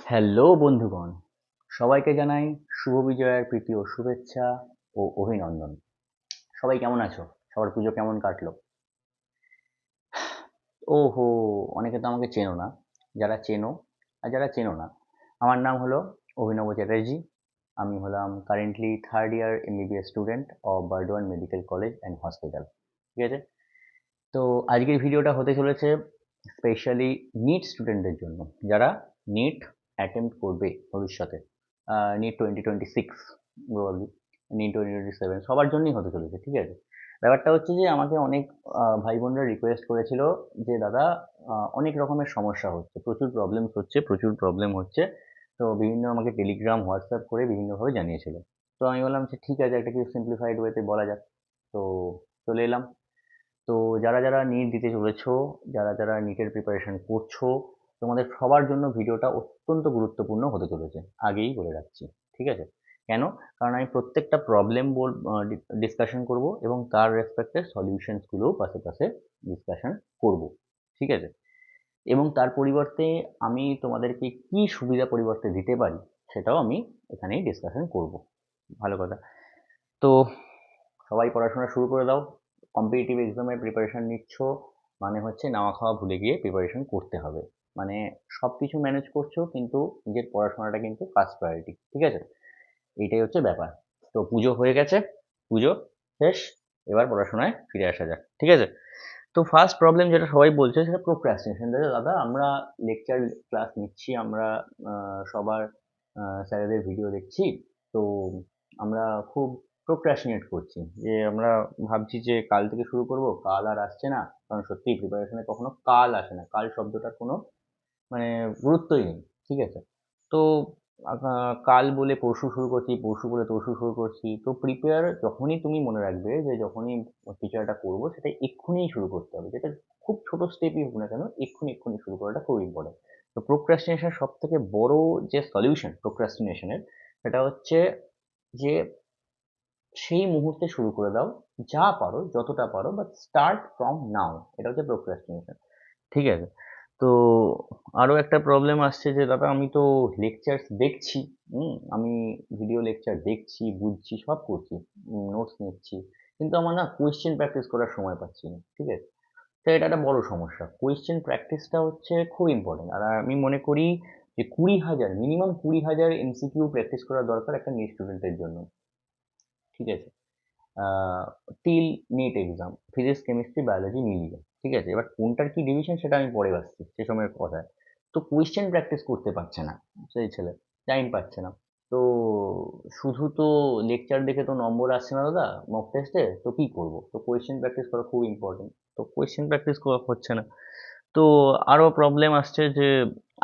Hello বন্ধুগণ, সবাইকে জানাই শুভ বিজয়ার প্রীতি ও শুভেচ্ছা ও অভিনন্দন। সবাই কেমন আছো? সবার পুজো কেমন কাটলো? ওহো, অনেকে তো আমাকে চেনো না। যারা চেনো আর যারা চেনো না, আমার নাম হলো অভিনব চ্যাটার্জি। আমি হলাম currently third year MBBS student of Burdwan medical college and hospital. ঠিক আছে? তো আজকের ভিডিওটা হতে চলেছে স্পেশালি নিট স্টুডেন্টদের জন্য, যারা নিট অ্যাটেম্প্ট করবে ভবিষ্যতে। নিট 2026 প্রবাবলি, নিট 2027 সবার জন্যই হতে চলেছে। ঠিক আছে? ব্যাপারটা হচ্ছে যে আমাকে অনেক ভাই বোনরা রিকোয়েস্ট করেছিল যে দাদা, অনেক রকমের সমস্যা হচ্ছে, প্রচুর প্রবলেম হচ্ছে। তো বিভিন্ন আমাকে টেলিগ্রাম হোয়াটসঅ্যাপ করে বিভিন্নভাবে জানিয়েছিল। তো আমি বললাম যে ঠিক আছে, একটা কিছু সিম্পলিফাইড ওয়েতে বলা যাক। তো চলে এলাম। তো যারা যারা নিট দিতে চলেছো, যারা যারা নিটের প্রিপারেশন করছো, তোমাদের সবার জন্য ভিডিওটা অত্যন্ত গুরুত্বপূর্ণ হতে চলেছে, আগেই বলে রাখছি। ঠিক আছে? কেন? কারণ আমি প্রত্যেকটা প্রবলেম ডিসকাশন করব এবং তার রেসপেক্টে সলিউশনসগুলোও পাশে পাশে ডিসকাশন করব। ঠিক আছে? এবং তার পরিবর্তে আমি তোমাদেরকে কি সুবিধা পরিবর্তে দিতে পারি, সেটাও আমি এখানেই ডিসকাশন করব। ভালো কথা। তো সবাই পড়াশোনা শুরু করে দাও। কম্পিটিটিভ এক্সামের প্রিপারেশন নিচ্ছ মানে হচ্ছে নাওয়া খাওয়া ভুলে গিয়ে প্রিপারেশন করতে হবে। মানে সব কিছু ম্যানেজ করছো, কিন্তু নিজের পড়াশোনাটা কিন্তু ফার্স্ট প্রায়োরিটি। ঠিক আছে? এইটাই হচ্ছে ব্যাপার। তো পুজো হয়ে গেছে, পুজো শেষ, এবার পড়াশোনায় ফিরে আসা যাক। ঠিক আছে? তো ফার্স্ট প্রবলেম যেটা সবাই বলছে সেটা প্রোক্রাস্টিনেশন। দাদা দাদা, আমরা লেকচার ক্লাস নিচ্ছি, আমরা সবার স্যারেদের ভিডিও দেখছি, তো আমরা খুব প্রোক্রাস্টিনেট করছি, যে আমরা ভাবছি যে কাল থেকে শুরু করব, কাল আর আসছে না। কারণ সত্যি প্রিপারেশনে কখনো কাল আসে না, কাল শব্দটার কোনো মানে গুরুত্বই নেই। ঠিক আছে? তো কাল বলে পরশু শুরু করছি, পরশু বলে তরশু শুরু করছি। তো প্রিপেয়ার যখনই তুমি মনে রাখবে যে যখনই কিছু একটা করবো, সেটা এক্ষুনিই শুরু করতে হবে, যেটা খুব ছোট স্টেপই হোক না কেন, এক্ষুনি এক্ষুনি শুরু করাটা খুব ইম্পর্টেন্ট। তো প্রোক্রাস্টিনেশন সব থেকে বড় যে সলিউশন প্রোক্রাস্টিনেশনের, সেটা হচ্ছে যে সেই মুহূর্তে শুরু করে দাও, যা পারো যতটা পারো, বাট স্টার্ট ফ্রম নাও। এটা হচ্ছে প্রোক্রাস্টিনেশন। ঠিক আছে? তো আরো একটা প্রবলেম আসছে যে দাদা আমি তো লেকচার দেখছি, আমি ভিডিও লেকচার দেখছি, বুঝছি, সব করছি, নোটস নিচ্ছি, কিন্তু আমার না কোয়েশ্চেন প্র্যাকটিস করার সময় পাচ্ছি না। ঠিক আছে? তো এটা একটা বড় সমস্যা। কোয়েশ্চেন প্র্যাকটিসটা হচ্ছে খুব ইম্পর্টেন্ট, আর আমি মনে করি যে 20,000, মিনিমাম 20,000 এমসিকিউ প্র্যাকটিস করা দরকার একটা নিট স্টুডেন্টের জন্য। ঠিক আছে? Till NEET exam, physics chemistry biology মিলিয়ে। ঠিক আছে? এবার কোনটার কি ডিভিশন সেটা আমি পরে আসছি সে সময়ের কথায়। তো কোয়েশ্চেন প্র্যাকটিস করতে পারছে না সেই ছেলে, টাইম পাচ্ছে না। তো শুধু তো লেকচার দেখে তো নম্বর আসছে না দাদা মক টেস্টে, তো কি করব? তো কোয়েশ্চেন প্র্যাকটিস করা খুব ইম্পর্টেন্ট। তো কোয়েশ্চেন প্র্যাকটিস করা হচ্ছে না। তো আরো প্রবলেম আসছে যে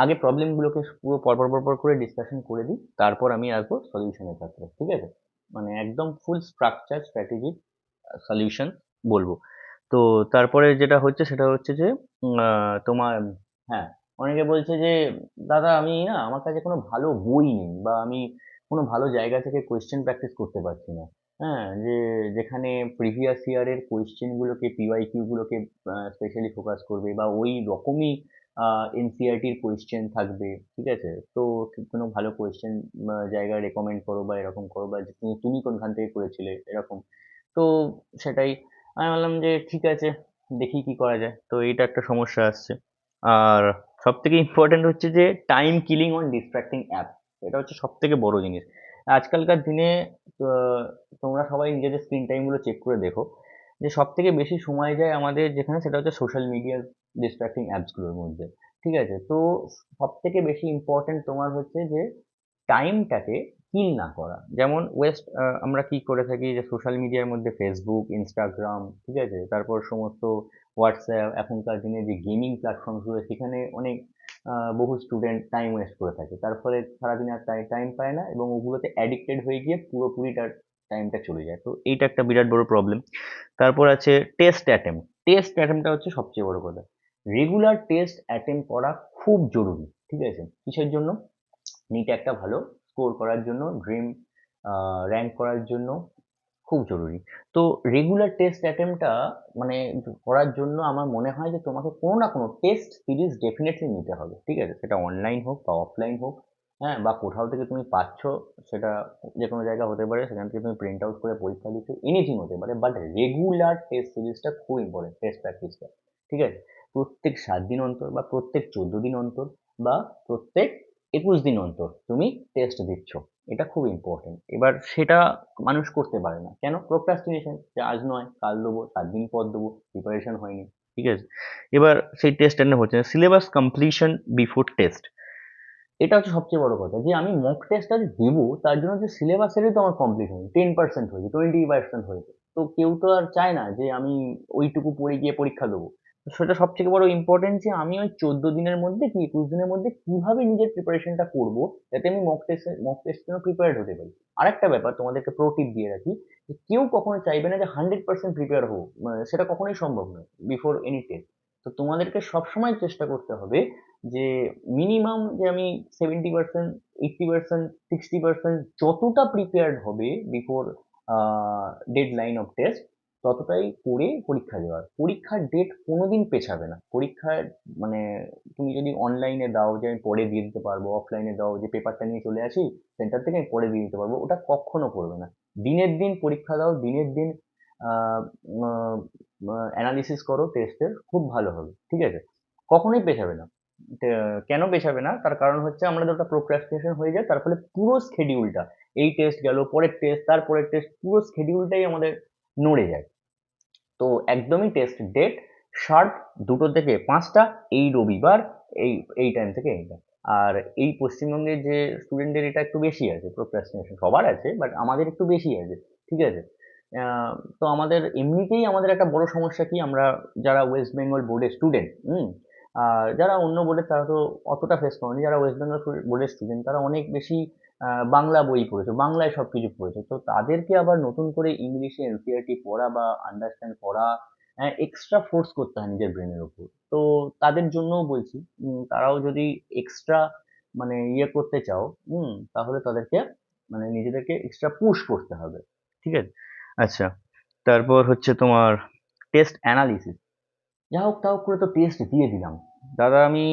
আগে প্রবলেমগুলোকে পুরো পরপর পরপর করে ডিসকাশন করে দিই, তারপর আমি আসবো সলিউশনের ক্ষেত্রে। ঠিক আছে? মানে একদম ফুল স্ট্রাকচার স্ট্র্যাটেজি সলিউশন বলবো। তো তারপরে যেটা হচ্ছে সেটা হচ্ছে যে তোমার, হ্যাঁ, অনেকে বলছে যে দাদা আমি না, আমার কাছে কোনো ভালো বই নেই, বা আমি কোনো ভালো জায়গা থেকে কোয়েশ্চেন প্র্যাকটিস করতে পারছি না। হ্যাঁ, যে যেখানে প্রিভিয়াস ইয়ারের কোয়েশ্চেন গুলোকে, পিওয়াইকিউ গুলোকে স্পেশালি ফোকাস করবে, বা ওই রকমই এনসিইআরটির কোয়েশ্চেন থাকবে। ঠিক আছে? তো কোনো ভালো কোয়েশ্চেন জায়গা রেকমেন্ড করো, বা এরকম করো, বা যে তুমি তুমি কোনখান থেকে করেছিলে এরকম। তো সেটাই আমি বললাম যে ঠিক আছে, দেখি কি করা যায়। তো এইটা একটা সমস্যা আসছে। আর সব থেকে ইম্পর্টেন্ট হচ্ছে যে time killing on distracting app. এটা হচ্ছে সব থেকে বড় জিনিস আজকালকার দিনে। আহ, তোমরা সবাই নিজেদের স্ক্রিন টাইম গুলো চেক করে দেখো, যে সব থেকে বেশি সময় যায় আমাদের যেখানে, সেটা হচ্ছে সোশ্যাল মিডিয়ার ডিস্ট্রাক্টিং অ্যাপস গুলোর মধ্যে। ঠিক আছে? তো সব থেকে বেশি ইম্পর্টেন্ট তোমার হচ্ছে যে টাইমটাকে কিল না করা। যেমন আমরা কি করে থাকি, যে সোশ্যাল মিডিয়ার মধ্যে ফেসবুক, ইনস্টাগ্রাম, ঠিক আছে, তারপর সমস্ত হোয়াটসঅ্যাপ, এখনকার দিনে যে গেমিং প্ল্যাটফর্মগুলো, সেখানে অনেক বহু স্টুডেন্ট টাইম ওয়েস্ট করে থাকে, তার ফলে সারাদিন আর টাইম পায় না, এবং ওগুলোতে অ্যাডিক্টেড হয়ে গিয়ে পুরোপুরি তার টাইমটা চলে যায়। তো এইটা একটা বিরাট বড় প্রবলেম। তারপর আছে টেস্ট অ্যাটেম্পটা হচ্ছে সবচেয়ে বড় কথা। রেগুলার টেস্ট অ্যাটেম্প করা খুব জরুরি। ঠিক আছে? কিসের জন্য? নিটে একটা ভালো স্কোর করার জন্য, ড্রিম র্যাঙ্ক করার জন্য, খুব জরুরি। তো রেগুলার টেস্ট অ্যাটেম্পটটা মানে করার জন্য আমার মনে হয় যে তোমাকে কোনো না কোনো টেস্ট সিরিজ ডেফিনেটলি নিতে হবে, ঠিক আছে? সেটা অনলাইন হোক বা অফলাইন হোক, হ্যাঁ? বা কোথাও থেকে তুমি পাচ্ছ, সেটা যে কোনো জায়গা হতে পারে, সেখান থেকে তুমি প্রিন্ট আউট করে পরীক্ষা দিচ্ছ, এনিথিং হতে পারে। বাট রেগুলার টেস্ট সিরিজটা খুব ইম্পর্টেন্ট, টেস্ট প্র্যাকটিসটা, ঠিক আছে? প্রত্যেক 7 দিন অন্তর বা প্রত্যেক 14 দিন অন্তর বা প্রত্যেক 21 দিন অন্তর তুমি টেস্ট দিচ্ছ। এটা খুব ইম্পর্টেন্ট। এবার সেটা মানুষ করতে পারে না। কেন? প্রোক্রাস্টিনেশন, যে আজ নয় কাল দেবো, 7 দিন পর দেবো, প্রিপারেশন হয়নি। ঠিক আছে? এবার সেই টেস্ট অ্যাটেন্ড হচ্ছে না। Syllabus completion before test. এটা হচ্ছে সবচেয়ে বড় কথা, যে আমি মক টেস্টটা যে দেবো তার জন্য যে সিলেবাসেরই তো আমার কমপ্লিট হয়নি, 10% হয়েছে, 20% হয়েছে। তো কেউ তো আর চায় না যে আমি ওইটুকু পড়ে গিয়ে পরীক্ষা দেবো। তো সেটা সব থেকে বড় ইম্পর্টেন্ট, যে আমি ওই 14 দিনের মধ্যে কি 21 দিনের মধ্যে কিভাবে নিজের প্রিপারেশনটা করবো, যাতে আমি মক টেস্টের জন্য প্রিপেয়ার্ড হতে পারি। আর একটা ব্যাপার তোমাদেরকে প্রো টিপ দিয়ে রাখি, যে কেউ কখনো চাইবে না যে 100% প্রিপেয়ার হবো, সেটা কখনোই সম্ভব নয় বিফোর এনি টেস্ট। তো তোমাদেরকে সবসময় চেষ্টা করতে হবে যে মিনিমাম, যে আমি 70%, 80%, 60% যতটা প্রিপেয়ার্ড হবে before dead line of test, ততটাই করে পরীক্ষা দেওয়ার। পরীক্ষার ডেট কোনোদিন পেছাবে না। পরীক্ষার মানে তুমি যদি অনলাইনে দাও যে আমি পরে দিয়ে দিতে পারবো, অফলাইনে দাও যে পেপারটা নিয়ে চলে আসি সেন্টার থেকে আমি পরে দিয়ে দিতে পারবো, ওটা কখনো করবে না। দিনের দিন পরীক্ষা দাও, দিনের দিন অ্যানালিসিস করো টেস্টের, খুব ভালো হবে, ঠিক আছে? কখনোই পেছাবে না। কেন পেছাবে না, তার কারণ হচ্ছে আমাদের ওটা প্রোক্রাস্টিনেশন হয়ে যায়, তার ফলে পুরো স্কেডিউলটা, এই টেস্ট গেল, পরের টেস্ট, তারপরের টেস্ট, পুরো স্কেডিউলটাই আমাদের নড়ে যায়। তো একদমই টেস্ট ডেট শার্প 2টো থেকে 5টা, এই রবিবার, এই এই টাইম থেকে এইটা। আর এই পশ্চিমবঙ্গের যে স্টুডেন্টদের এটা একটু বেশি আছে প্রোক্রাস্টিনেশন, সবার আছে বাট আমাদের একটু বেশি আছে, ঠিক আছে? আহ, তো আমাদের এমনিতেই আমাদের একটা বড় সমস্যা কি, আমরা যারা ওয়েস্ট বেঙ্গল বোর্ডের স্টুডেন্ট, আর যারা অন্য বোর্ডের তারা তো অতটা ফেস করেনি, যারা ওয়েস্ট বেঙ্গল বোর্ডের স্টুডেন্ট তারা অনেক বেশি বাংলা বই পড়েছে, বাংলায় সবকিছু পড়েছে, তো তাদেরকে আবার নতুন করে ইংলিশে এনসিইআরটি পড়া বা আন্ডারস্ট্যান্ড করা, এক্সট্রা ফোর্স করতে হয় নিজের ব্রেনের উপর। তো তাদের জন্যও বলছি, তারাও যদি এক্সট্রা মানে ইয়ে করতে চাও, তাহলে তাদেরকে মানে নিজেদেরকে এক্সট্রা পুশ করতে হবে, ঠিক আছে? আচ্ছা, তারপর হচ্ছে তোমার টেস্ট অ্যানালিসিস। যা হোক তা হোক করে তো টেস্ট দিয়ে দিলাম দাদা, আমি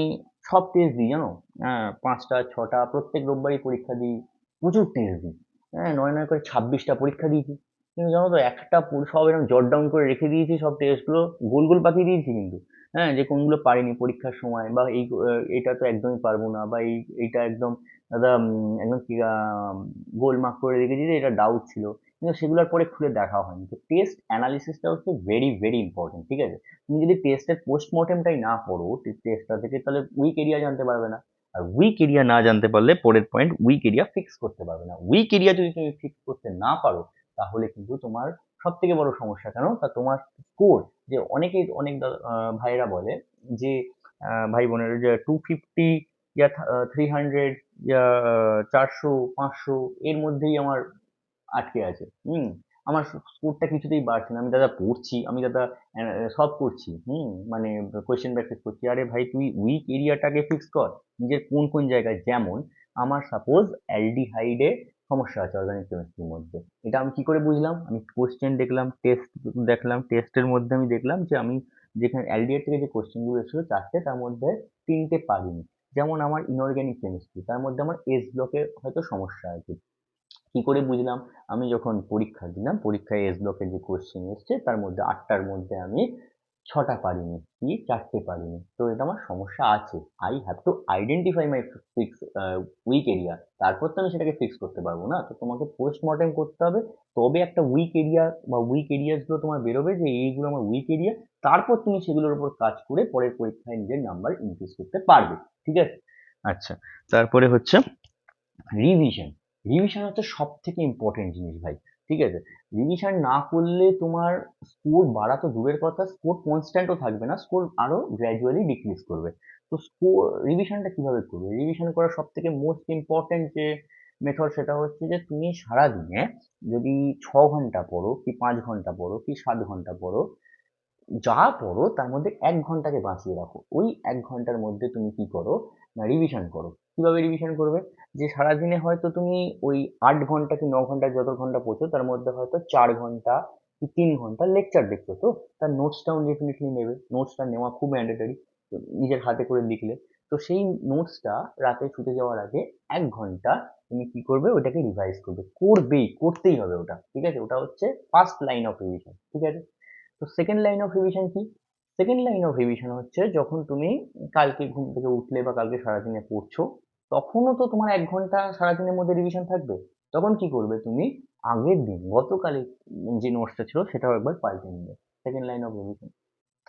সব টেস্ট দিই জানো। হ্যাঁ, 5টা 6টা প্রত্যেক রোববারই পরীক্ষা দিই, প্রচুর টেস্ট দিই। হ্যাঁ, 9 9 করে 26টা পরীক্ষা দিয়েছি। কিন্তু জানো তো, একটা সব এরকম জট ডাউন করে রেখে দিয়েছি, সব টেস্টগুলো গোল গোল পাঠিয়ে দিয়েছি কিন্তু। হ্যাঁ, যে কোনগুলো পারিনি পরীক্ষার সময়, বা এইটা তো একদমই পারবো না, বা এইটা একদম দাদা একদম কি গোল মার্ক করে রেখেছি যে এটা ডাউট ছিল, কিন্তু সেগুলোর পরে খুলে দেখা হয়নি। তো টেস্ট অ্যানালিসিসটা হচ্ছে ভেরি ভেরি ইম্পর্টেন্ট, ঠিক আছে? তুমি যদি টেস্টের পোস্টমর্টেমটাই না করো টেস্টটা থেকে, তাহলে উইক এরিয়া জানতে পারবে না। আর উইক এরিয়া না জানতে পারলে পরের পয়েন্ট, উইক এরিয়া ফিক্স করতে পারবে না। উইক এরিয়া যদি তুমি ফিক্স করতে না পারো, তাহলে কিন্তু তোমার সব থেকে বড় সমস্যা, কেন তা তোমার স্কোর, যে অনেকেই অনেক ভাইরা বলে যে ভাই বোনেরা, যে 250 ইয়া 300 ইয়া 400 500 এর মধ্যেই আমার আটকে আছে। আমার স্কোরটা কিছুতেই বাড়ছে না। আমি দাদা পড়ছি, আমি দাদা সব করছি, মানে কোয়েশ্চেন প্র্যাকটিস করছি। আরে ভাই, তুই উইক এরিয়াটাকে ফিক্স কর। নিজের কোন কোন জায়গায়, যেমন আমার সাপোজ অ্যালডিহাইডে সমস্যা আছে অর্গানিক কেমিস্ট্রির মধ্যে, এটা আমি কি করে বুঝলাম? আমি কোশ্চেন দেখলাম, টেস্ট দেখলাম, টেস্টের মধ্যে আমি দেখলাম যে আমি যেখানে অ্যালডিহাইড থেকে যে কোশ্চেনগুলো এসেছিল 4টে, তার মধ্যে 3টে পারিনি। যেমন আমার ইনঅর্গানিক কেমিস্ট্রি, তার মধ্যে আমার এস ব্লকে হয়তো সমস্যা আছে। কি করে বুঝলাম? আমি যখন পরীক্ষা দিলাম, পরীক্ষায় এস ব্লকের যে কোশ্চেন এসছে তার মধ্যে 8টার মধ্যে আমি 6টা পারিনি, কি 4টে পারিনি। তো এটা আমার সমস্যা আছে। I have to identify my fix weak area, তারপর তো আমি সেটাকে ফিক্স করতে পারবো না। তো তোমাকে পোস্টমর্টেম করতে হবে, তবে একটা উইক এরিয়া বা উইক এরিয়াস গুলো তোমার বেরোবে যে এইগুলো আমার উইক এরিয়া। তারপর তুমি সেগুলোর উপর কাজ করে পরের পরীক্ষায় নিজের নাম্বার ইনক্রিজ করতে পারবে, ঠিক আছে? আচ্ছা, তারপরে হচ্ছে রিভিশন। রিভিশন হচ্ছে সব থেকে ইম্পর্টেন্ট জিনিস ভাই, ঠিক আছে? রিভিশন না করলে তোমার স্কোর বাড়া তো দূরের কথা, স্কোর কনস্ট্যান্টও থাকবে না, স্কোর আরো গ্র্যাজুয়ালি ডিক্রিজ করবে। তো স্কোর রিভিশনটা কিভাবে করবে? রিভিশন করার সব থেকে মোস্ট ইম্পর্টেন্ট যে মেথড, সেটা হচ্ছে যে তুমি সারাদিনে যদি 6 ঘন্টা পড়ো, কি 5 ঘন্টা পড়ো, কি 7 ঘন্টা পড়ো, যা পড়ো তার মধ্যে 1 ঘন্টাকে বাঁচিয়ে রাখো। ওই 1 ঘন্টার মধ্যে তুমি কি করো না, রিভিশন করো। কিভাবে রিভিশন করবে? যে সারাদিনে হয়তো তুমি ওই 8 ঘন্টা কি 9 ঘন্টা যত ঘন্টা পড়ছো তার মধ্যে হয়তো 4 ঘন্টা কি 3 ঘন্টা লেকচার দেখছো, তো তার নোটসটাও ডেফিনেটলি নেবে। নোটসটা নেওয়া খুব ম্যান্ডেটরি, নিজের হাতে করে লিখলে। তো সেই নোটসটা রাতে শুতে যাওয়ার আগে 1 ঘন্টা তুমি কি করবে, ওটাকে রিভাইজ করবে, করবেই, করতেই হবে ওটা, ঠিক আছে? ওটা হচ্ছে ফার্স্ট লাইন অফ রিভিশন, ঠিক আছে? তো সেকেন্ড লাইন অফ রিভিশন কি? সেকেন্ড লাইন অফ রিভিশন হচ্ছে যখন তুমি কালকে ঘুম থেকে উঠলে বা কালকে সারাদিনে পড়ছো, তখনও তো তোমার 1 ঘন্টা সারাদিনের মধ্যে রিভিশন থাকবে। তখন কি করবে তুমি? আগের দিন গতকালের যে নোটসটা ছিল সেটাও একবার পাল্টে নিবে। Second line of revision.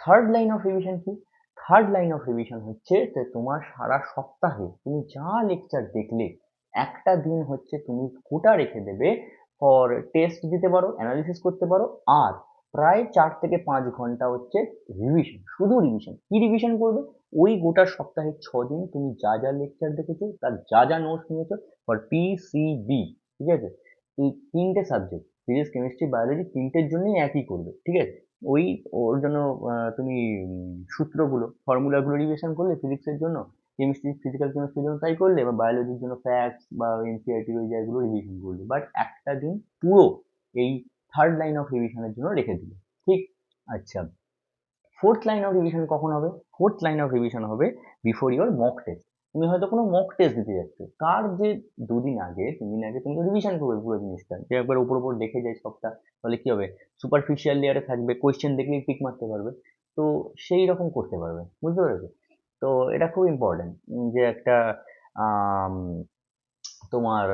Third line of revision কি? থার্ড লাইন অফ রিভিশন হচ্ছে যে তোমার সারা সপ্তাহে তুমি যা লেকচার দেখলে, একটা দিন হচ্ছে তুমি কোটা রেখে দেবে ফর টেস্ট দিতে পারো, অ্যানালিসিস করতে পারো। আর প্রায় 4 থেকে 5 ঘন্টা হচ্ছে রিভিশন, শুধু রিভিশন। কি রিভিশন করবে? ওই গোটা সপ্তাহে 6 দিন তুমি যা যা লেকচার দেখেছো, তার যা যা নোটস নিয়েছো ফর পিসিবি, ঠিক আছে? এই তিনটে সাবজেক্ট, ফিজিক্স, কেমিস্ট্রি, বায়োলজি, তিনটের জন্যই একই করবে, ঠিক আছে? ওই ওর জন্য তুমি সূত্রগুলো, ফর্মুলাগুলো রিভিশন করলে ফিজিক্সের জন্য, কেমিস্ট্রি, ফিজিক্যাল কেমিস্ট্রির জন্য তাই করলে, বা বায়োলজির জন্য ফ্যাক্টস বা এনসিআরটির ওই জায়গাগুলো রিভিশন করলে। বাট একটা দিন পুরো এই থার্ড লাইন অফ রিভিশনের জন্য রেখে দিলে, ঠিক? আচ্ছা, ফোর্থ লাইন অফ রিভিশন কখন হবে? ফোর্থ লাইন অফ রিভিশন হবে বিফোর ইওর মক টেস্ট। তুমি হয়তো কোনো মক টেস্ট দিতে যাচ্ছ, তার যে 2 দিন আগে 3 দিন আগে তুমি তো রিভিশন করবে পুরো জিনিসটা, যে একবার উপর উপর দেখে যাই সবটা। তাহলে কি হবে? সুপারফিশিয়াল লেয়ারে থাকবে, কোয়েশ্চেন দেখলেই টিক মারতে পারবে। তো সেই রকম করতে পারবে, বুঝতে পেরেছো? তো এটা খুব ইম্পর্টেন্ট, যে একটা আম, তোমার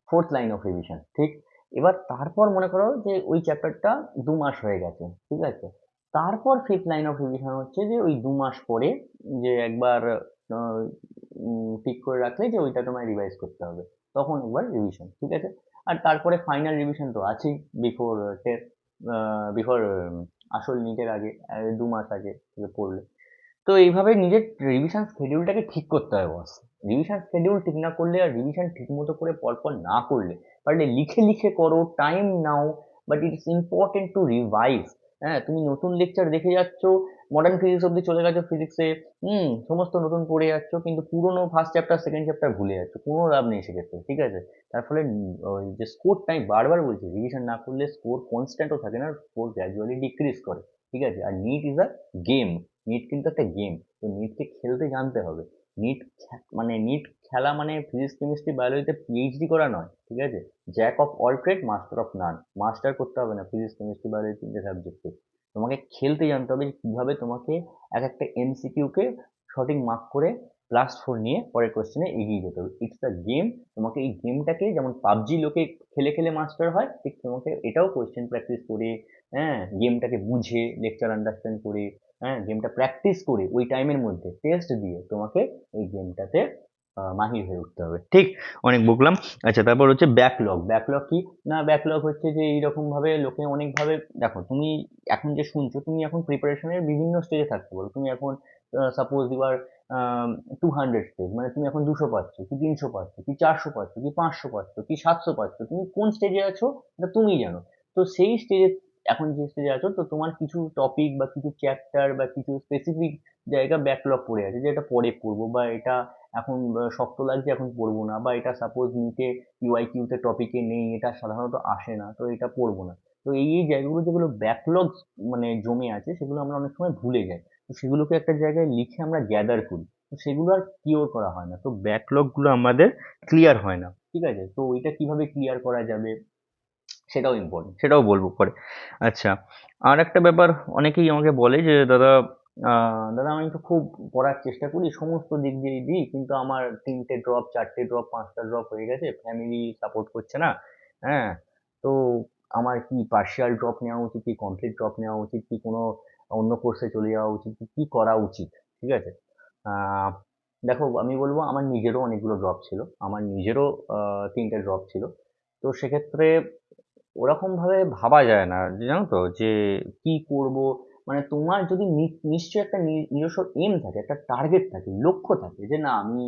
ফোর্থ লাইন অফ রিভিশন, ঠিক? এবার তারপর মনে করো যে ওই চ্যাপ্টারটা 2 মাস হয়ে গেছে, ঠিক আছে? তারপর ফিফথ লাইন অফ রিভিশন হচ্ছে যে ওই 2 মাস পরে যে একবার ঠিক করে রাখলে যে ওইটা তোমায় রিভাইজ করতে হবে, তখন একবার রিভিশন, ঠিক আছে? আর তারপরে ফাইনাল রিভিশন তো আছেই, বিফোর টেস্ট, বিফোর আসল নিটের আগে, 2 মাস আগে থেকে পড়লে। তো এইভাবে নিজের রিভিশন শিডিউলটাকে ঠিক করতে হয় বস। রিভিশন শিডিউল ঠিক না করলে আর রিভিশন ঠিক মতো করে পরপর না করলে, পারলে লিখে লিখে করো, time now, but it's important to revise. হ্যাঁ, তুমি নতুন লেকচার দেখে যাচ্ছ, মডার্ন ফিজিক্স অব্দি চলে গেছো ফিজিক্সে, সমস্ত নতুন পড়ে যাচ্ছ, কিন্তু পুরোনো ফার্স্ট চ্যাপ্টার সেকেন্ড চ্যাপ্টার ভুলে যাচ্ছ, কোনো লাভ নেই সেক্ষেত্রে, ঠিক আছে? তার ফলে ওই যে স্কোরটা, আমি বারবার বলছি, রিভিশন না করলে স্কোর কনস্ট্যান্টও থাকে না, স্কোর গ্র্যাজুয়ালি ডিক্রিজ করে, ঠিক আছে? আর NEET is a game. NEET কিন্তু একটা গেম। তো নিটকে খেলতে জানতে হবে। নিট মানে নিট খেলা মানে ফিজিক্স, কেমিস্ট্রি, বায়োলজিতে পিএইচডি করা নয়, ঠিক আছে? Jack of all trade, master of naan. Master করতে হবে না ফিজিক্স, কেমিস্ট্রি, বায়োলজি তিনটে সাবজেক্টে। তোমাকে খেলতে জানতে হবে যে কিভাবে তোমাকে এক একটা এমসিকিউ কে সঠিক মার্ক করে +4 নিয়ে পরের কোশ্চেনে এগিয়ে যেতে হবে। It's a game. তোমাকে এই গেমটাকে, যেমন পাবজি লোকে খেলে খেলে মাস্টার হয়, ঠিক তোমাকে এটাও কোশ্চেন প্র্যাকটিস করে, হ্যাঁ, গেমটাকে বুঝে, লেকচার আন্ডারস্ট্যান্ড করে, হ্যাঁ, গেমটা প্র্যাকটিস করে ওই টাইমের মধ্যে টেস্ট দিয়ে তোমাকে এই গেমটাতে মাহির হয়ে উঠতে হবে, ঠিক? অনেক বকলাম। আচ্ছা, তারপর হচ্ছে ব্যাকলগ। ব্যাকলগ কি? না, ব্যাকলগ হচ্ছে যে এইরকম ভাবে লোকে অনেক ভাবে, দেখো তুমি এখন যে শুনছো, তুমি এখন প্রিপারেশনের বিভিন্ন স্টেজে থাকতে পারো। তুমি এখন সাপোজ ইউ আর 200 স্টেজ, মানে তুমি এখন 200 পাচ্ছ কি 300 পাচ্ছ কি 400 পাচ্ছ কি 500 পাচ্ছ কি 700 পাচ্ছ, তুমি কোন স্টেজে আছো এটা তুমিই জানো। তো সেই স্টেজে, এখন যে স্টেজে আছো, তো তোমার কিছু টপিক বা কিছু চ্যাপ্টার বা কিছু স্পেসিফিক জায়গা ব্যাকলগ পড়ে আছে, যে এটা পরে পড়বো, বা এটা এখন শক্ত লাগছে এখন পড়বো না, বা এটা সাপোজ নিটে ইউআইকিউতে টপিকে নেই, এটা সাধারণত আসে না, তো এটা পড়বো না। তো এই এই জায়গাগুলো যেগুলো ব্যাকলগ মানে জমে আছে, সেগুলো আমরা অনেক সময় ভুলে যাই। তো সেগুলোকে একটা জায়গায় লিখে আমরা গ্যাদার করি, তো সেগুলো আর কিওর করা হয় না, তো ব্যাকলগ গুলো আমাদের ক্লিয়ার হয় না, ঠিক আছে? তো ওইটা কিভাবে ক্লিয়ার করা যাবে সেটাও ইম্পর্টেন্ট, সেটাও বলবো পরে। আচ্ছা, আর একটা ব্যাপার, অনেকেই আমাকে বলে যে দাদা, দাদা আমি তো খুব পড়ার চেষ্টা করি, সমস্ত দিক দিয়েই দিই, কিন্তু আমার 3টে ড্রপ, 4টে ড্রপ, 5টা ড্রপ হয়ে গেছে, ফ্যামিলি সাপোর্ট করছে না। হ্যাঁ, তো আমার কি পার্শিয়াল ড্রপ নেওয়া উচিত, কি কমপ্লিট ড্রপ নেওয়া উচিত, কি কোনো অন্য কোর্সে চলে যাওয়া উচিত, কি কি করা উচিত, ঠিক আছে? আহ, দেখো, আমি বলবো আমার নিজেরও অনেকগুলো ড্রপ ছিল, আমার নিজেরও 3টে ড্রপ ছিল। তো সেক্ষেত্রে ওরকম ভাবে ভাবা যায় না, জানো তো, যে কি করব। মানে তোমার যদি নিশ্চয়ই একটা নিজস্ব এম থাকে, একটা টার্গেট থাকে, লক্ষ্য থাকে, যে না আমি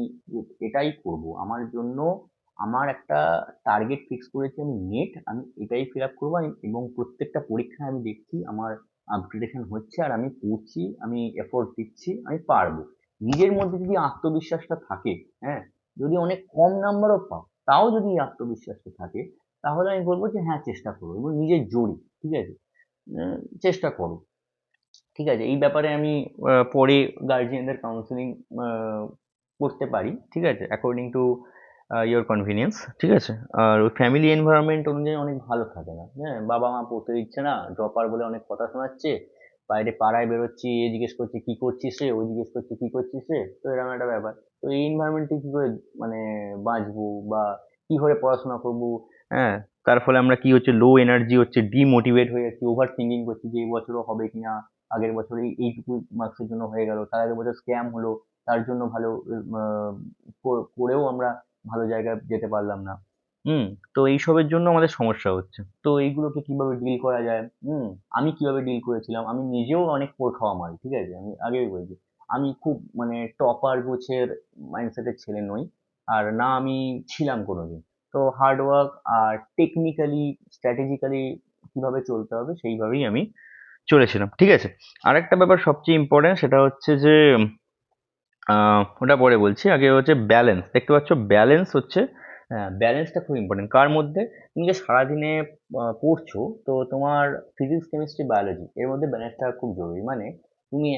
এটাই করব আমার জন্য, আমার একটা টার্গেট ফিক্স করেছি, আমি নেট, আমি এটাই ফিল আপ করবো, এবং প্রত্যেকটা পরীক্ষায় আমি দেখছি আমার আপগ্রেডেশন হচ্ছে, আর আমি পড়ছি, আমি এফোর্ট দিচ্ছি, আমি পারবো। নিজের মধ্যে যদি আত্মবিশ্বাসটা থাকে, হ্যাঁ, যদি অনেক কম নাম্বারও পাও, তাও যদি এই আত্মবিশ্বাসটা থাকে, তাহলে আমি বলবো যে হ্যাঁ, চেষ্টা করো এবং নিজের জোরে, ঠিক আছে, চেষ্টা করো। ঠিক আছে, এই ব্যাপারে আমি পরে গার্জিয়ানদের কাউন্সিলিং করতে পারি, ঠিক আছে, অ্যাকর্ডিং টু ইয়োর কনভিনিয়েন্স, ঠিক আছে। আর ওই ফ্যামিলি এনভায়রনমেন্ট অনুযায়ী অনেক ভালো থাকে না, হ্যাঁ, বাবা মা পড়তে দিচ্ছে না, ড্রপার বলে অনেক কথা শোনাচ্ছে, বাইরে পাড়ায় বেরোচ্ছি, এ জিজ্ঞেস করছে কি করছিস রে, ও জিজ্ঞেস করছে কি করছিস রে, তো এরকম একটা ব্যাপার। তো এই এনভায়রনমেন্টে কি করে মানে বাঁচবো, বা কি করে পড়াশোনা করবো, হ্যাঁ, তার ফলে আমরা কি হচ্ছে, লো এনার্জি হচ্ছে, ডিমোটিভেট হয়ে যাচ্ছি, ওভার থিঙ্কিং করছি যে এই বছরও হবে কিনা, আগের বছর এইটুকু মার্কসের জন্য হয়ে গেল, তার আগের বছর স্ক্যাম হলো, তার জন্য ভালো করেও আমরা ভালো জায়গায় যেতে পারলাম না। হুম। তো এইসবের জন্য আমাদের সমস্যা হচ্ছে। তো এইগুলোকে কিভাবে ডিল করা যায়, আমি কিভাবে ডিল করেছিলাম, আমি নিজেও অনেক পোড় খাওয়া মাল, ঠিক আছে, আমি আগেই বলছি, আমি খুব মানে টপার গোছের মাইন্ডসেটের ছেলে নই, আর না আমি ছিলাম কোনোদিন। তো হার্ড ওয়ার্ক আর টেকনিক্যালি, স্ট্র্যাটেজিক্যালি কিভাবে চলতে হবে সেইভাবেই আমি চলেছিলাম, ঠিক আছে। আরেকটা ব্যাপার সবচেয়ে ইম্পর্টেন্ট, সেটা হচ্ছে যে ওটা পরে বলছি, আগে হচ্ছে ব্যালেন্স। দেখতে পাচ্ছ, ব্যালেন্স হচ্ছে, ব্যালেন্সটা খুব ইম্পর্টেন্ট। কার মধ্যে? তুমি যে সারাদিনে পড়ছো, তো তোমার ফিজিক্স, কেমিস্ট্রি, বায়োলজি এর মধ্যে ব্যালেন্স থাকা খুব জরুরি। মানে তুমি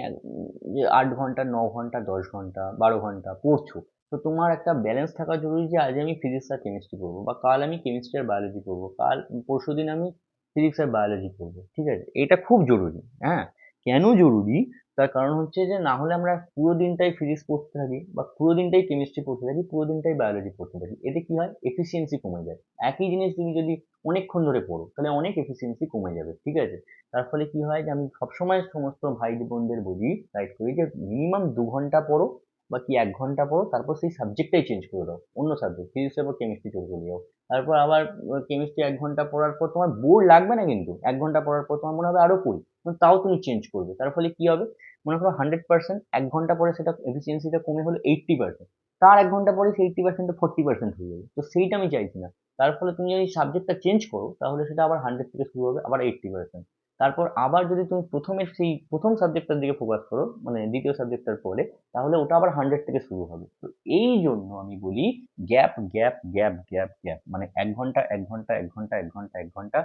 যে 8 ঘন্টা, 9 ঘন্টা, 10 ঘন্টা, 12 ঘন্টা পড়ছো, তো তোমার একটা ব্যালেন্স থাকা জরুরি যে আজ আমি ফিজিক্স আর কেমিস্ট্রি পড়বো, বা কাল আমি কেমিস্ট্রি আর বায়োলজি পড়বো, কাল পরশুদিন আমি ফিজিক্স আর বায়োলজি পড়বো, ঠিক আছে, এটা খুব জরুরি। হ্যাঁ, কেন জরুরি? তার কারণ হচ্ছে যে না হলে আমরা পুরো দিনটাই ফিজিক্স পড়তে থাকি, বা পুরো দিনটাই কেমিস্ট্রি পড়তে থাকি, পুরো দিনটাই বায়োলজি পড়তে থাকি, এতে কি হয়, এফিসিয়েন্সি কমে যায়। একই জিনিস তুমি যদি অনেকক্ষণ ধরে পড়ো, তাহলে অনেক এফিসিয়েন্সি কমে যাবে, ঠিক আছে। তার ফলে কি হয় যে আমি সবসময় সমস্ত ভাই বোনদের বলি, গাইড করি যে মিনিমাম 2 ঘন্টা পড়ো, বা কি 1 ঘন্টা পড়ো, তারপর সেই সাবজেক্টটাই চেঞ্জ করে দাও, অন্য সাবজেক্ট, ফিজিক্সের পর কেমিস্ট্রি চলে যাও। তারপর আবার কেমিস্ট্রি 1 ঘন্টা পড়ার পর তোমার বোর লাগবে না, কিন্তু 1 ঘন্টা পড়ার পর তোমার মনে হবে আরো পড়ি, তাও তুমি চেঞ্জ করবে। তার ফলে কি হবে, মনে করো 100%, 1 ঘন্টা পরে সেটা এফিসিয়েন্সিটা কমে হলো 80%, তার 1 ঘন্টা পরে সেই 80% 40% হয়ে যাবে। তো সেইটা আমি চাইছি না। তার ফলে তুমি যদি সাবজেক্টটা চেঞ্জ করো, তাহলে সেটা আবার 100 থেকে শুরু হবে, আবার 80%। তারপর আবার যদি তুমি প্রথমে সেই প্রথম সাবজেক্টটার দিকে ফোকাস করো, মানে দ্বিতীয় সাবজেক্টটার পরে, তাহলে ওটা আবার 100 থেকে শুরু হবে। তো এই জন্য আমি বলি gap, gap, gap, gap, gap, মানে 1 ঘন্টা, 1 ঘন্টা, 1 ঘন্টা, 1 ঘন্টা, 1 ঘন্টা,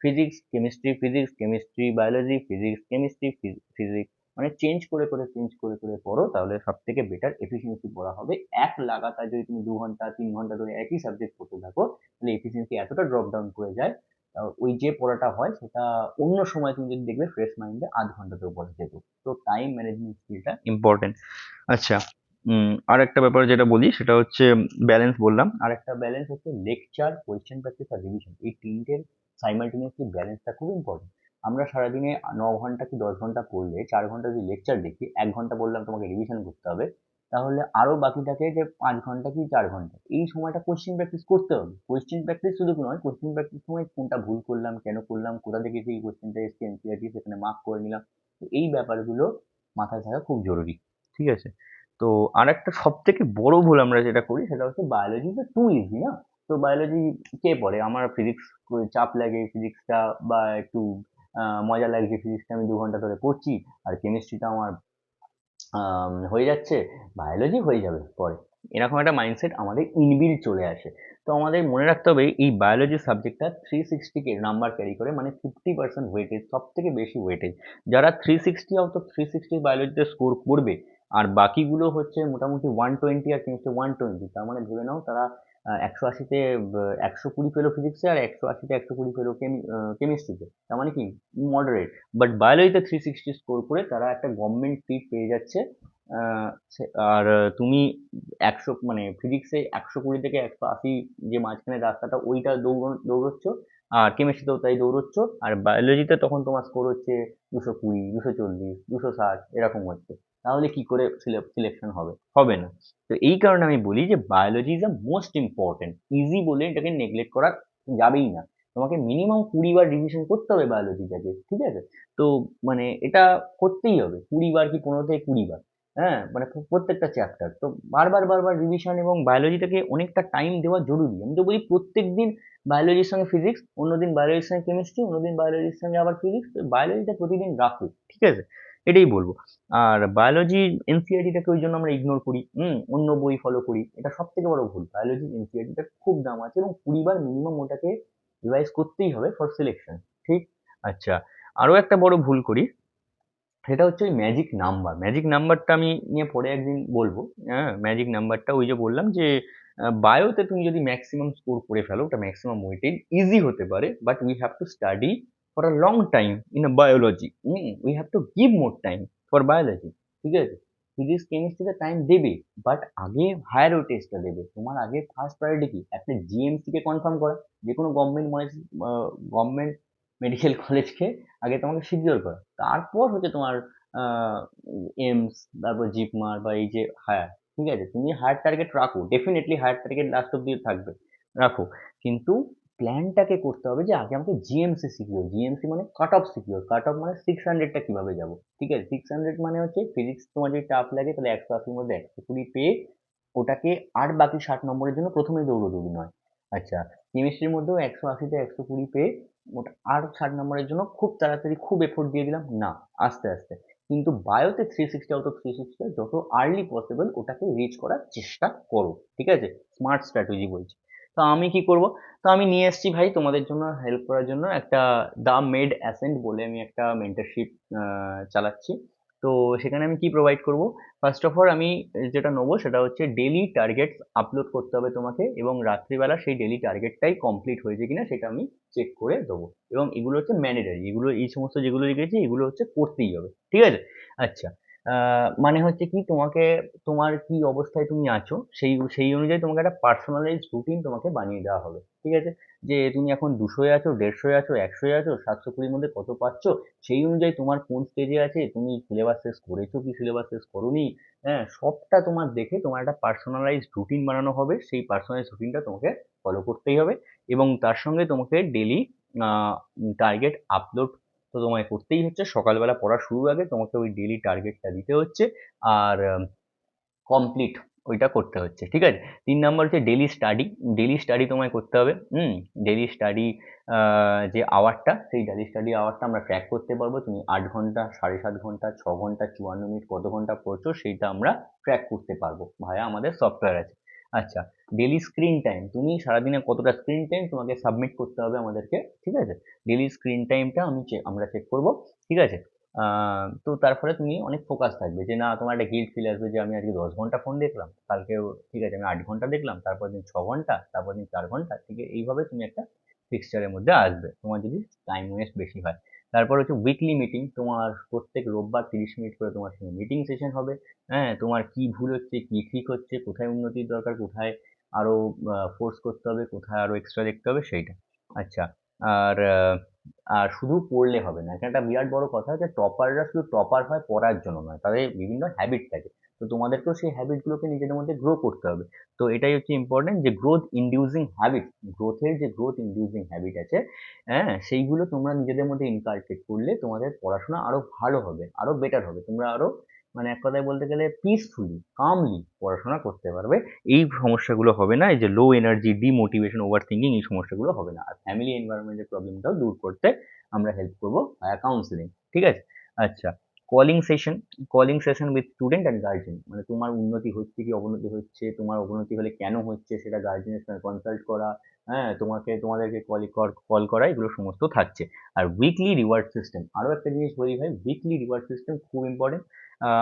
physics, chemistry, physics, chemistry, biology, physics, chemistry, physics, মানে চেঞ্জ করে করে পড়ো, তাহলে সব থেকে বেটার এফিসিয়েন্সি পড়া হবে। এক লাগাতার যদি তুমি 2 ঘন্টা 3 ঘন্টা ধরে একই সাবজেক্ট পড়তে থাকো, তাহলে এফিসিয়েন্সি এতটা ড্রপ ডাউন করে যায়, ওই যে পড়াটা হয় সেটা অন্য সময় তুমি যদি দেখবে ফ্রেশ মাইন্ডে 8 ঘন্টাতেও পড়া যেত। তো টাইম ম্যানেজমেন্ট স্কিলটা ইম্পর্টেন্ট। আচ্ছা, আর একটা ব্যাপার যেটা বলি সেটা হচ্ছে ব্যালেন্স বললাম, আর একটা ব্যালেন্স হচ্ছে লেকচার, কোয়েশ্চেন প্র্যাকটিস আর রিভিশন, এই তিনটের সাইমালটেনিয়াসলি ব্যালেন্সটা খুব ইম্পর্টেন্ট। আমরা সারাদিনে 9 ঘন্টা কি 10 ঘন্টা পড়লে 4 ঘন্টা যদি লেকচার দেখি, 1 ঘন্টা বললাম তোমাকে রিভিশন করতে হবে, তাহলে আরো বাকি থাকে যে 5 ঘন্টা কি 4 ঘন্টা, এই সময়টা কোয়েশ্চেন প্র্যাকটিস করতে হবে। কোয়েশ্চেন প্র্যাকটিস শুধু নয়, কোয়েশ্চেন প্র্যাকটিস সময় কোনটা ভুল করলাম, কেন করলাম, কোথা থেকে সেই কোয়েশ্চেনটা এসছে, এনসিইআরটি সেখানে মার্ক করে নিলাম। তো এই ব্যাপারগুলো মাথায় থাকা খুব জরুরি, ঠিক আছে। তো আরেকটা সব থেকে বড় ভুল আমরা যেটা করি সেটা হচ্ছে বায়োলজি তো টু ইজি না। তো বায়োলজি কে পড়ে? আমার ফিজিক্স চাপ লাগে ফিজিক্সটা, বা একটু মজা লাগছে ফিজিক্সটা, আমি 2 ঘন্টা ধরে পড়ছি, আর কেমিস্ট্রিটা আমার হয়ে যাচ্ছে, বায়োলজি হয়ে যাবে পরে, এরকম একটা মাইন্ডসেট আমাদের ইনবিল্ট চলে আসে। তো আমাদের মনে রাখতে হবে এই বায়োলজি সাবজেক্টটা 360 নাম্বার ক্যারি করে, মানে 50% ওয়েটেজ, সব থেকে বেশি ওয়েটেজ। যারা 360 আউট অফ 360 বায়োলজিতে স্কোর করবে, আর বাকিগুলো হচ্ছে মোটামুটি 120 আর কেমিস্ট্রি 120, তার মানে ভেবে নাও তারা 180-তে 120 পেলো ফিজিক্সে, আর 180-তে 120 পেলো কেমিস্ট্রিতে, তার মানে কি মডারেট। বাট বায়োলজিতে 360 স্কোর করে তারা একটা গভর্নমেন্ট সিট পেয়ে যাচ্ছে। আর তুমি 100, মানে ফিজিক্সে 120 থেকে 180 যে মাঝখানে রাস্তাটা, ওইটা দৌড়চ্ছ, আর কেমিস্ট্রিতেও তাই দৌড়চ্ছ, আর বায়োলজিতে তখন তোমার স্কোর হচ্ছে 220, 240, 260 এরকম হচ্ছে। তাহলে কি করে সিলেকশন হবে? হবে না। তো এই কারণে আমি বলি যে biology is the most important. Easy বলে এটাকে নেগলেক্ট করা যাবেই না। তোমাকে মিনিমাম 20 বার রিভিশন করতে হবে বায়োলজিটাকে, ঠিক আছে। তো মানে এটা করতেই হবে 20 বার কি 15 থেকে 20 বার। হ্যাঁ, মানে প্রত্যেকটা চ্যাপ্টার তো বারবার বারবার রিভিশন, এবং বায়োলজিটাকে অনেকটা টাইম দেওয়া জরুরি। আমি তো বলি প্রত্যেক দিন বায়োলজির সঙ্গে ফিজিক্স, অন্যদিন বায়োলজির সঙ্গে কেমিস্ট্রি, অন্যদিন বায়োলজির সঙ্গে আবার ফিজিক্স, বায়োলজিটা প্রতিদিন রাখো, ঠিক আছে। এটাই বলবো। আর বায়োলজি এনসিইআরটিটাকে ওই জন্য আমরা ইগনোর করি, অন্য বই ফলো করি, এটা সব থেকে বড় ভুল। বায়োলজি এনসিইআরটিটা খুব দাম আছে এবং 20 বার মিনিমাম ওটাকে রিভাইজ করতেই হবে ফর সিলেকশন, ঠিক? আচ্ছা, আরো একটা বড় ভুল করি, সেটা হচ্ছে ওই ম্যাজিক নাম্বার। ম্যাজিক নাম্বারটা আমি নিয়ে পরে একদিন বলবো। হ্যাঁ, ম্যাজিক নাম্বারটা ওই যে বললাম যে বায়োতে তুমি যদি ম্যাক্সিমাম স্কোর করে ফেলো, ওটা ম্যাক্সিমাম ওয়েটেড ইজি হতে পারে, but we have to study for a long time in a biology. We have to give more time for biology, ঠিক আছে? ফিজিক্স কেমিস্ট্রিতে টাইম দেবে, বাট আগে হায়ার ওয়েটেজটা দেবে। তোমার আগে ফার্স্ট প্রায়োরিটি কি? একটা জিএমসি কে কনফার্ম করা, যে কোনো গভর্নমেন্ট মেডিকেল কলেজকে আগে তোমাকে সিকিউর করা, তারপর হচ্ছে তোমার এইমস, তারপর জিপমার বা এই যে হায়ার, ঠিক আছে? তুমি হায়ার টার্গেট রাখো, ডেফিনেটলি হায়ার টার্গেট লাস্ট অব্দি থাকবে, রাখো, কিন্তু প্ল্যানটাকে করতে হবে যে আগে আমাকে জিএমসি সিকিউর। জিএমসি মানে cut off secure, cut off মানে 600টা কিভাবে যাবো, ঠিক আছে? 600 মানে হচ্ছে ফিজিক্স তোমার যদি টাফ লাগে তাহলে 180-র মধ্যে 120 পেয়ে ওটাকে আর বাকি 60 নম্বরের জন্য প্রথমেই দৌড়দৌড়ি নয়। আচ্ছা, কেমিস্ট্রির মধ্যেও 180-তে 120 পেয়ে ওটা আর 60 নম্বরের জন্য খুব তাড়াতাড়ি খুব এফোর্ট দিয়ে দিলাম না, আস্তে আস্তে। কিন্তু বায়োতে 360 আউট অফ 360 যত আর্লি পসিবল ওটাকে রিচ করার চেষ্টা করো, ঠিক আছে? স্মার্ট স্ট্র্যাটেজি বলছি। তো আমি কি করব? তো আমি নিয়ে এসেছি ভাই তোমাদের জন্য হেল্প করার জন্য একটা দ্য মেড অ্যাসেন্ট বলে আমি একটা মেন্টরশিপ চালাচ্ছি। তো সেখানে আমি কি প্রোভাইড করব? ফার্স্ট অফ অল আমি যেটা নেবো সেটা হচ্ছে ডেলি টার্গেটস আপলোড করতে হবে তোমাকে, এবং রাত্রিবেলা সেই ডেলি টার্গেটটাই কমপ্লিট হয়েছে কিনা সেটা আমি চেক করে দেবো। এবং এগুলো হচ্ছে ম্যান্ডেটারি, এগুলো এই সমস্ত যেগুলো লিখেছি এগুলো হচ্ছে করতেই হবে, ঠিক আছে? আচ্ছা, মানে হচ্ছে কি, তোমাকে তোমার কি অবস্থায় তুমি আছো সেই সেই অনুযায়ী তোমাকে একটা পার্সোনালাইজ রুটিন তোমাকে বানিয়ে দেওয়া হবে, ঠিক আছে? যে তুমি এখন 200-এ আছো, 150-এ আছো, 100-এ আছো, 720-র মধ্যে কত পাচ্ছ, সেই অনুযায়ী তোমার কোন স্টেজে আছে, তুমি সিলেবাস শেষ করেছো কি সিলেবাস শেষ করোনি, হ্যাঁ, সবটা তোমার দেখে তোমার একটা পার্সোনালাইজড রুটিন বানানো হবে। সেই পার্সোনালাইজড রুটিনটা তোমাকে ফলো করতেই হবে, এবং তার সঙ্গে তোমাকে ডেলি টার্গেট আপলোড তো তোমায় করতেই হচ্ছে। সকালবেলা পড়া শুরুর আগে তোমাকে ওই ডেলি টার্গেটটা দিতে হচ্ছে, আর কমপ্লিট ওইটা করতে হচ্ছে, ঠিক আছে? 3 নম্বর হচ্ছে ডেলি স্টাডি। ডেলি স্টাডি তোমায় করতে হবে। ডেলি স্টাডি যে আওয়ারটা, সেই ডেলি স্টাডি আওয়ারটা আমরা ট্র্যাক করতে পারবো। তুমি 8 ঘন্টা, 7.5 ঘন্টা, 6 ঘন্টা, 54 মিনিট কত ঘন্টা পড়ছো সেইটা আমরা ট্র্যাক করতে পারবো ভায়া আমাদের সফটওয়্যার আছে। আচ্ছা, ডেলি স্ক্রিন টাইম, তুমি সারাদিনে কতটা স্ক্রিন টাইম তোমাকে সাবমিট করতে হবে আমাদেরকে, ঠিক আছে? ডেলি স্ক্রিন টাইমটা আমরা চেক করবো, ঠিক আছে? তো তার ফলে তুমি অনেক ফোকাস থাকবে, যে না তোমার একটা গিল্ট ফিল আসবে যে আমি আজকে 10 ঘন্টা ফোন দেখলাম, কালকেও ঠিক আছে আমি 8 ঘন্টা দেখলাম, তারপর দিন 6 ঘন্টা, তারপর দিন 4 ঘন্টা, ঠিক আছে? এইভাবে তুমি একটা ফিক্সচারের মধ্যে আসবে তোমার যদি টাইম ওয়েস্ট বেশি হয়। তারপর হচ্ছে উইকলি মিটিং, তোমার প্রত্যেক রোববার 30 মিনিট করে তোমার সঙ্গে মিটিং সেশন হবে। হ্যাঁ, তোমার কি ভুল হচ্ছে, কি ঠিক হচ্ছে, কোথায় উন্নতির দরকার, কোথায় আরো ফোর্স করতে হবে, কোথায় আরো এক্সট্রা দেখতে হবে সেইটা। আচ্ছা, আর আর শুধু পড়লে হবে না। এখানে একটা বিরাট বড় কথা, যে টপাররা শুধু টপার হয় পড়ার জন্য নয়, তাদের বিভিন্ন হ্যাবিট থাকে। তো তোমাদেরকেও সেই হ্যাবিট গুলোকে নিজেদের মধ্যে গ্রো করতে হবে। তো এটাই হচ্ছে ইম্পর্টেন্ট, যে growth inducing habit, growth inducing habit আছে, হ্যাঁ, সেইগুলো তোমরা নিজেদের মধ্যে ইনকালকেট করলে তোমাদের পড়াশোনা আরো ভালো হবে, আরো বেটার হবে। তোমরা আরো মানে এক কথায় বলতে গেলে পিসফুলি, কামলি পড়াশোনা করতে পারবে। এই সমস্যাগুলো হবে না, এই যে low energy, demotivation, over thinking, এই সমস্যাগুলো হবে না। আর ফ্যামিলি এনভায়রনমেন্টের প্রবলেমটাও দূর করতে আমরা হেল্প করবো ভায়া কাউন্সিলিং, ঠিক আছে? আচ্ছা, calling session. Calling session with student and guardian, মানে তোমার উন্নতি হচ্ছে কি অবনতি হচ্ছে, তোমার অবনতি হলে কেন হচ্ছে সেটা গার্জেনের সঙ্গে কনসাল্ট করা, হ্যাঁ, তোমাদেরকে কল করা, এগুলো সমস্ত থাকছে। আর উইকলি রিওয়ার্ড সিস্টেম, আরো একটা জিনিস বলি ভাই, উইকলি রিওয়ার্ড সিস্টেম খুব ইম্পর্টেন্ট।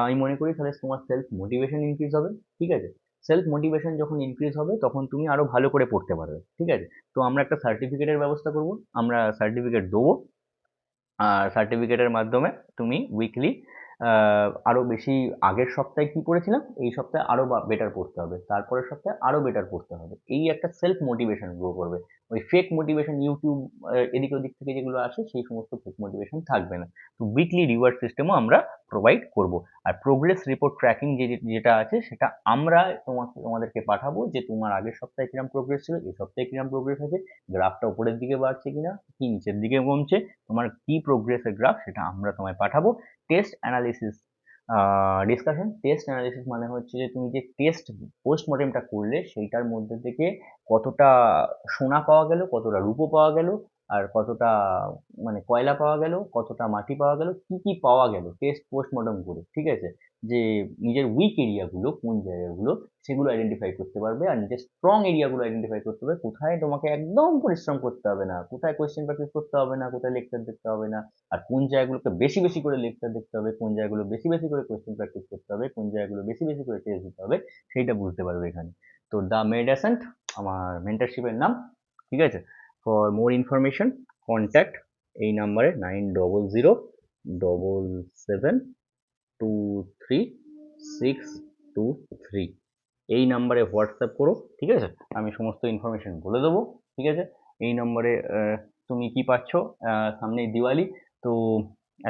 আমি মনে করি তাহলে তোমার সেলফ মোটিভেশন ইনক্রিজ হবে, ঠিক আছে? সেলফ মোটিভেশন যখন ইনক্রিজ হবে তখন তুমি আরো ভালো করে পড়তে পারবে, ঠিক আছে? তো আমরা একটা সার্টিফিকেটের ব্যবস্থা করব, আমরা সার্টিফিকেট দেবো, আর সার্টিফিকেটের মাধ্যমে তুমি উইকলি আরো বেশি, আগের সপ্তাহে কি পড়েছিলাম এই সপ্তাহে আরো বেটার পড়তে হবে, তারপরের সপ্তাহে আরো বেটার পড়তে হবে, এই একটা সেলফ মোটিভেশন গ্রো করবে। ওই ফেক মোটিভেশন ইউটিউব এদিক ওদিক থেকে যেগুলো আসে সেই সমস্ত ফেক মোটিভেশন থাকবে না। তো উইকলি রিওয়ার্ড সিস্টেমও আমরা প্রোভাইড করব। আর প্রোগ্রেস রিপোর্ট ট্র্যাকিং যেটা আছে সেটা আমরা তোমাদেরকে পাঠাবো, যে তোমার আগের সপ্তাহে কিরম প্রোগ্রেস ছিল, এই সপ্তাহে কিরম প্রোগ্রেস আছে, গ্রাফটা উপরের দিকে বাড়ছে কিনা, কি নিচের দিকে কমছে, তোমার কি প্রোগ্রেসের গ্রাফ সেটা আমরা তোমায় পাঠাবো। Test analysis discussion. Test analysis মানে হচ্ছে যে তুমি যে টেস্ট পোস্টমর্টেমটা করলে সেইটার মধ্যে থেকে কতটা সোনা পাওয়া গেল, কতটা রূপো পাওয়া গেল, আর কতটা মানে কয়লা পাওয়া গেল, কতটা মাটি পাওয়া গেল, কি কি পাওয়া গেল টেস্ট পোস্টমর্টম করে, ঠিক আছে? যে নিজের উইক এরিয়াগুলো কোন জায়গাগুলো সেগুলো আইডেন্টিফাই করতে পারবে, আর নিজের স্ট্রং এরিয়াগুলো আইডেন্টিফাই করতে পারবে, কোথায় তোমাকে একদম পরিশ্রম করতে হবে না, কোথায় কোয়েশ্চেন প্র্যাকটিস করতে হবে না, কোথায় লেকচার দেখতে হবে না, আর কোন জায়গাগুলোকে বেশি বেশি করে লেকচার দেখতে হবে, কোন জায়গাগুলো বেশি বেশি করে কোয়েশ্চেন প্র্যাকটিস করতে হবে, কোন জায়গাগুলো বেশি বেশি করে টেস্ট দিতে হবে, সেইটা বুঝতে পারবে এখানে। তো দ্য মেড অ্যাসেন্ট আমার মেন্টারশিপের নাম, ঠিক আছে? ফর মোর ইনফরমেশন কন্ট্যাক্ট এই নাম্বারে 9000772363 এই নাম্বারে হোয়াটসঅ্যাপ করো, ঠিক আছে? আমি সমস্ত ইনফরমেশন বলে দেবো, ঠিক আছে? এই নম্বরে তুমি কি পাচ্ছ, সামনেই দিওয়ালি, তো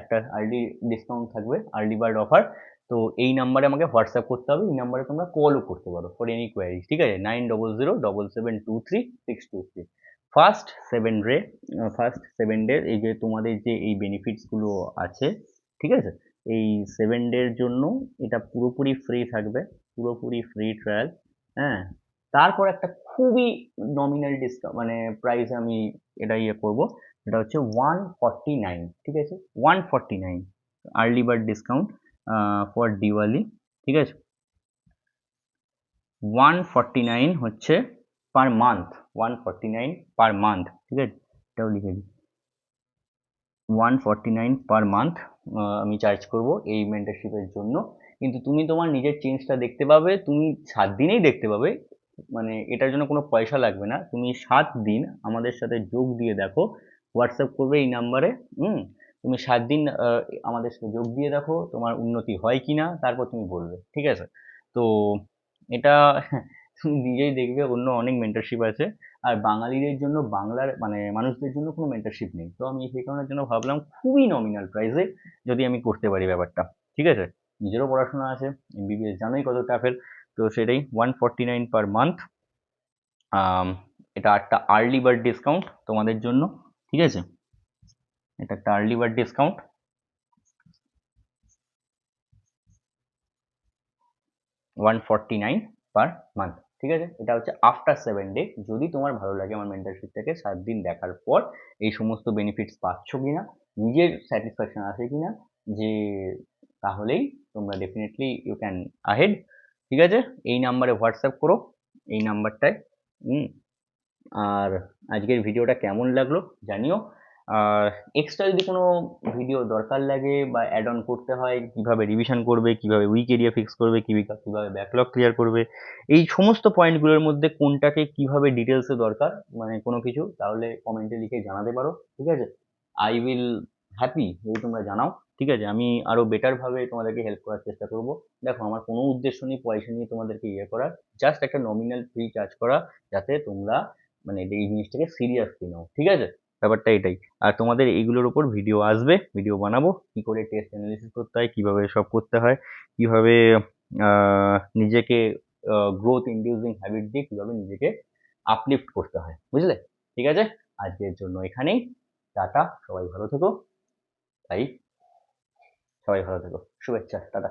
একটা আর্লি ডিসকাউন্ট থাকবে, আর্লি বার্ড অফার। তো এই নাম্বারে আমাকে হোয়াটসঅ্যাপ করতে হবে, এই নাম্বারে তোমরা কলও করতে পারো ফর এনি কোয়ারিজ, ঠিক আছে? 9007723623। ফার্স্ট 7 ডে এই যে তোমাদের যে এই বেনিফিটসগুলো আছে, ঠিক আছে? এই 7 ডের জন্য এটা পুরোপুরি ফ্রি থাকবে, পুরোপুরি ফ্রি ট্রায়াল, হ্যাঁ। তারপর একটা খুবই নমিনাল ডিসকাউন্ট মানে প্রাইস আমি এটা ইয়ে করবো, এটা হচ্ছে 149, ঠিক আছে? 149 early bird discount for Diwali, ঠিক আছে? 149 হচ্ছে পার মান্থ, 149 পার মান্থ, ঠিক আছে? এটাও লিখে দিই, 149 পার মান্থ আমি চার্জ করব এই মেন্টারশিপের জন্য। কিন্তু তুমি তোমার নিজের চেঞ্জটা দেখতে পাবে, তুমি 7 দিনেই দেখতে পাবে, মানে এটার জন্য কোনো পয়সা লাগবে না, তুমি 7 দিন আমাদের সাথে যোগ দিয়ে দেখো, হোয়াটসঅ্যাপ করবে এই নাম্বারে, তুমি 7 দিন আমাদের সাথে যোগ দিয়ে দেখো তোমার উন্নতি হয় কি না, তারপর তুমি বলবে, ঠিক আছে? তো এটা তুমি নিজেই দেখবে, অন্য অনেক মেন্টারশিপ আছে, আর বাঙালিদের জন্য বাংলার মানে মানুষদের জন্য কোনো মেন্টারশিপ নেই, তো আমি সেই কারণের জন্য ভাবলাম খুবই নমিনাল প্রাইসে যদি আমি করতে পারি ব্যাপারটা, ঠিক আছে? নিজেরও পড়াশোনা আছে, এমবিবিএস জানোই কত টাফের, তো সেটাই 149 পার মান্থ। এটা একটা আর্লি বার্ড ডিসকাউন্ট তোমাদের জন্য, ঠিক আছে? এটা একটা early bird discount 149 per month, ঠিক আছে? এটা হচ্ছে আফটার 7 ডে, যদি তোমার ভালো লাগে আমার মেন্টারশিপটাকে 7 দিন দেখার পর এই সমস্ত বেনিফিটস পাচ্ছ কিনা, নিজের স্যাটিসফ্যাকশন আছে কিনা, যে তাহলেই তোমরা ডেফিনেটলি ইউ ক্যান আহেড, ঠিক আছে? এই নাম্বারে হোয়াটসঅ্যাপ করো, এই নাম্বারটায়। আর আজকের ভিডিওটা কেমন লাগলো জানিও, আর এক্সট্রা যদি কোনো ভিডিও দরকার লাগে বা অ্যাড অন করতে হয়, কিভাবে রিভিশন করবে, কিভাবে উইক এরিয়া ফিক্স করবে, কিভাবে ব্যাকলগ ক্লিয়ার করবে, এই সমস্ত পয়েন্টগুলোর মধ্যে কোনটাকে কিভাবে ডিটেলসে দরকার মানে কোনো কিছু, তাহলে কমেন্টে লিখে জানাতে পারো, ঠিক আছে? আই উইল হ্যাপি যদি তোমরা জানাও, ঠিক আছে? আমি আরো বেটার ভাবে তোমাদেরকে হেল্প করার চেষ্টা করব। দেখো আমার কোনো উদ্দেশ্য নেই পয়সা নিয়ে তোমাদেরকে ইয়ে করার, জাস্ট একটা নমিনাল ফ্রি চার্জ করা, যাতে তোমরা মানে এই জিনিসটাকে সিরিয়াসলি নাও, ঠিক আছে? ব্যাপারটা এটাই। আর তোমাদের এইগুলোর উপর ভিডিও আসবে, ভিডিও বানাবো, কি করে টেস্ট অ্যানালিসিস করতে হয়, কিভাবে সব করতে হয়, কিভাবে নিজেকে গ্রোথ ইনডিউসিং হ্যাবিট দিয়ে কিভাবে নিজেকে আপলিফট করতে হয়, বুঝলে? ঠিক আছে, আজকের জন্য এখানেই, টাটা, সবাই ভালো থেকো, তাই সবাই ভালো থেকো, শুভেচ্ছা, টাটা।